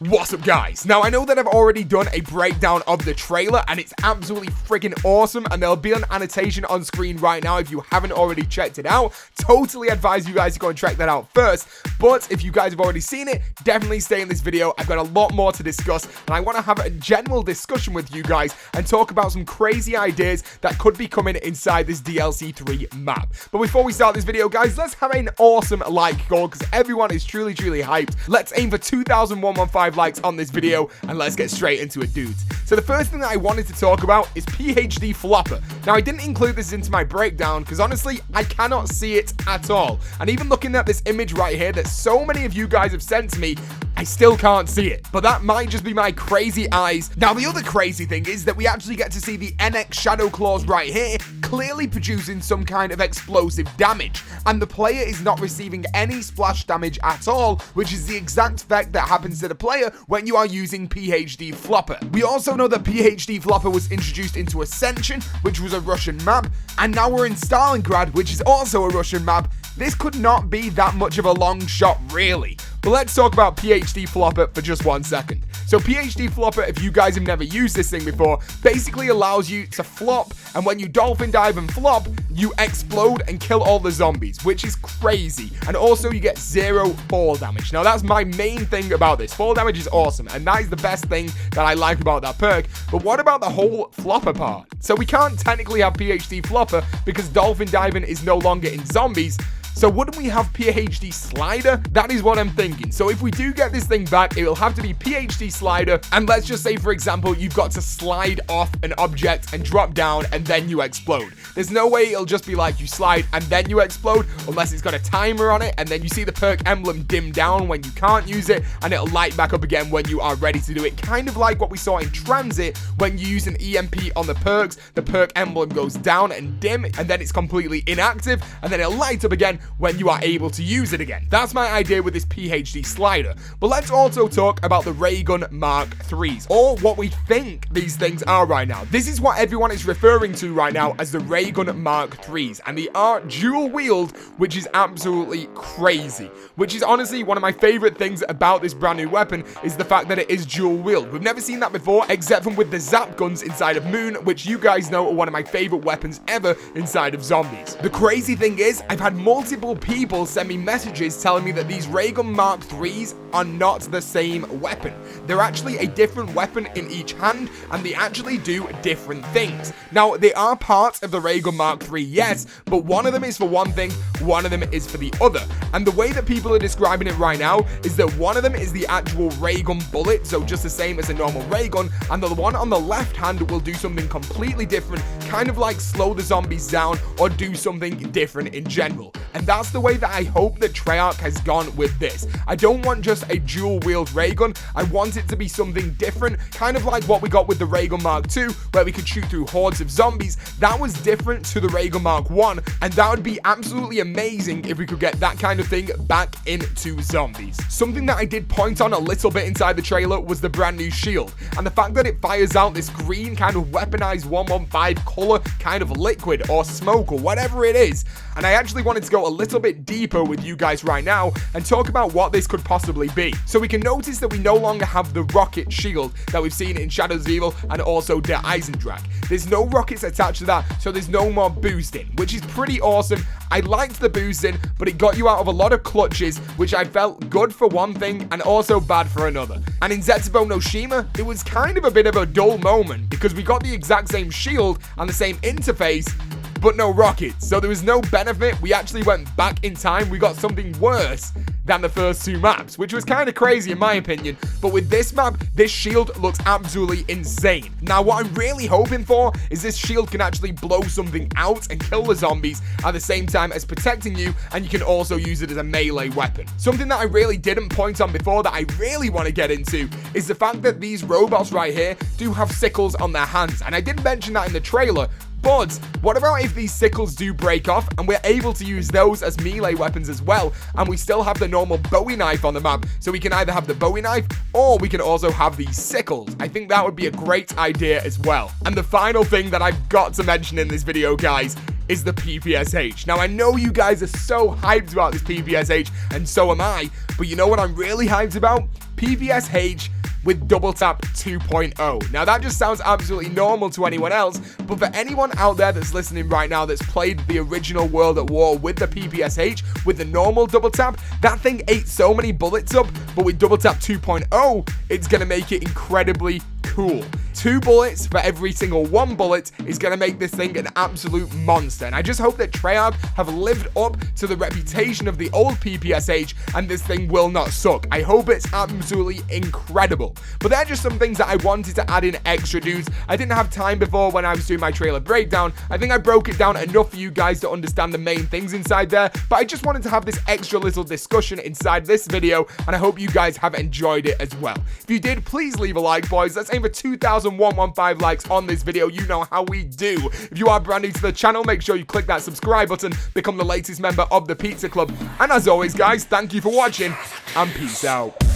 What's up, guys? Now, I know that I've already done a breakdown of the trailer, and it's absolutely freaking awesome, and there'll be an annotation on screen right now if you haven't already checked it out. Totally advise you guys to go and check that out first, but if you guys have already seen it, definitely stay in this video. I've got a lot more to discuss, and I want to have a general discussion with you guys and talk about some crazy ideas that could be coming inside this DLC3 map. But before we start this video, guys, let's have an awesome like goal, because everyone is truly hyped. Let's aim for 2,115 likes on this video, and let's get straight into it, dudes. So the first thing that I wanted to talk about is PhD Flopper. Now, I didn't include this into my breakdown because honestly, I cannot see it at all. And even looking at this image right here that so many of you guys have sent to me, I still can't see it, but that might just be my crazy eyes. Now, the other crazy thing is that we actually get to see the NX Shadow Claws right here, clearly producing some kind of explosive damage, and the player is not receiving any splash damage at all, which is the exact effect that happens to the player when you are using PhD Flopper. We also know that PhD Flopper was introduced into Ascension, which was a Russian map, and now we're in Stalingrad, which is also a Russian map. This could not be that much of a long shot, really. But let's talk about PhD Flopper for just 1 second. So PhD Flopper, if you guys have never used this thing before, basically allows you to flop, and when you dolphin dive and flop, you explode and kill all the zombies, which is crazy. And also you get 0 fall damage. Now that's my main thing about this. Fall damage is awesome, and that is the best thing that I like about that perk. But what about the whole flopper part? So we can't technically have PhD Flopper because dolphin diving is no longer in zombies. So wouldn't we have PhD Slider? That is what I'm thinking. So if we do get this thing back, it will have to be PhD Slider. And let's just say, for example, you've got to slide off an object and drop down and then you explode. There's no way it'll just be like you slide and then you explode, unless it's got a timer on it, and then you see the perk emblem dim down when you can't use it, and it'll light back up again when you are ready to do it. Kind of like what we saw in Transit when you use an EMP on the perks, the perk emblem goes down and dim, and then it's completely inactive, and then it'll light up again when you are able to use it again. That's my idea with this PhD Slider. But let's also talk about the Raygun Mark 3s, or what we think these things are right now. This is what everyone is referring to right now as the Raygun Mark 3s, and they are dual wield, which is absolutely crazy. Which is honestly one of my favorite things about this brand new weapon, is the fact that it is dual wield. We've never seen that before, except from with the zap guns inside of Moon, which you guys know are one of my favorite weapons ever inside of zombies. The crazy thing is, I've had multiple people send me messages telling me that these Raygun Mark 3s are not the same weapon. They're actually a different weapon in each hand, and they actually do different things. Now, they are part of the Raygun Mark 3, yes, but one of them is for one thing, one of them is for the other. And the way that people are describing it right now is that one of them is the actual Raygun bullet, so just the same as a normal Raygun, and the one on the left hand will do something completely different, kind of like slow the zombies down or do something different in general. And that's the way that I hope that Treyarch has gone with this. I don't want just a dual-wield ray gun. I want it to be something different, kind of like what we got with the Raygun Mark 2, where we could shoot through hordes of zombies. That was different to the Raygun Mark 1, and that would be absolutely amazing if we could get that kind of thing back into zombies. Something that I did point on a little bit inside the trailer was the brand new shield, and the fact that it fires out this green kind of weaponized 115 color kind of liquid or smoke or whatever it is. And I actually wanted to go a little bit deeper with you guys right now and talk about what this could possibly be. So we can notice that we no longer have the rocket shield that we've seen in Shadows of Evil and also Der Eisendrache. There's no rockets attached to that, so there's no more boosting, which is pretty awesome. I liked the boosting, but it got you out of a lot of clutches, which I felt good for one thing and also bad for another. And in Zetsubo no Shima, it was kind of a bit of a dull moment because we got the exact same shield and the same interface, but no rockets. So there was no benefit. We actually went back in time. We got something worse than the first two maps, which was kind of crazy in my opinion. But with this map, this shield looks absolutely insane. Now, what I'm really hoping for is this shield can actually blow something out and kill the zombies at the same time as protecting you, and you can also use it as a melee weapon. Something that I really didn't point on before that I really want to get into is the fact that these robots right here do have sickles on their hands, and I did mention that in the trailer. But what about if these sickles do break off and we're able to use those as melee weapons as well, and we still have the normal Bowie knife on the map, so we can either have the Bowie knife or we can also have these sickles. I think that would be a great idea as well. And the final thing that I've got to mention in this video, guys, is the PPSH. Now, I know you guys are so hyped about this PPSH, and so am I, but you know what I'm really hyped about? PPSH with Double Tap 2.0. Now, that just sounds absolutely normal to anyone else, but for anyone out there that's listening right now that's played the original World at War with the PPSH, with the normal Double Tap, that thing ate so many bullets up, but with Double Tap 2.0, it's going to make it incredibly cool. 2 bullets for every single 1 bullet is going to make this thing an absolute monster. And I just hope that Treyarch have lived up to the reputation of the old PPSH and this thing will not suck. I hope it's absolutely incredible. But they're just some things that I wanted to add in extra, dudes. I didn't have time before when I was doing my trailer breakdown. I think I broke it down enough for you guys to understand the main things inside there, but I just wanted to have this extra little discussion inside this video, and I hope you guys have enjoyed it as well. If you did, please leave a like, boys. Let's aim for 2,115 likes on this video. You know how we do. If you are brand new to the channel, make sure you click that subscribe button, become the latest member of the Pizza Club, and as always, guys, thank you for watching, and peace out.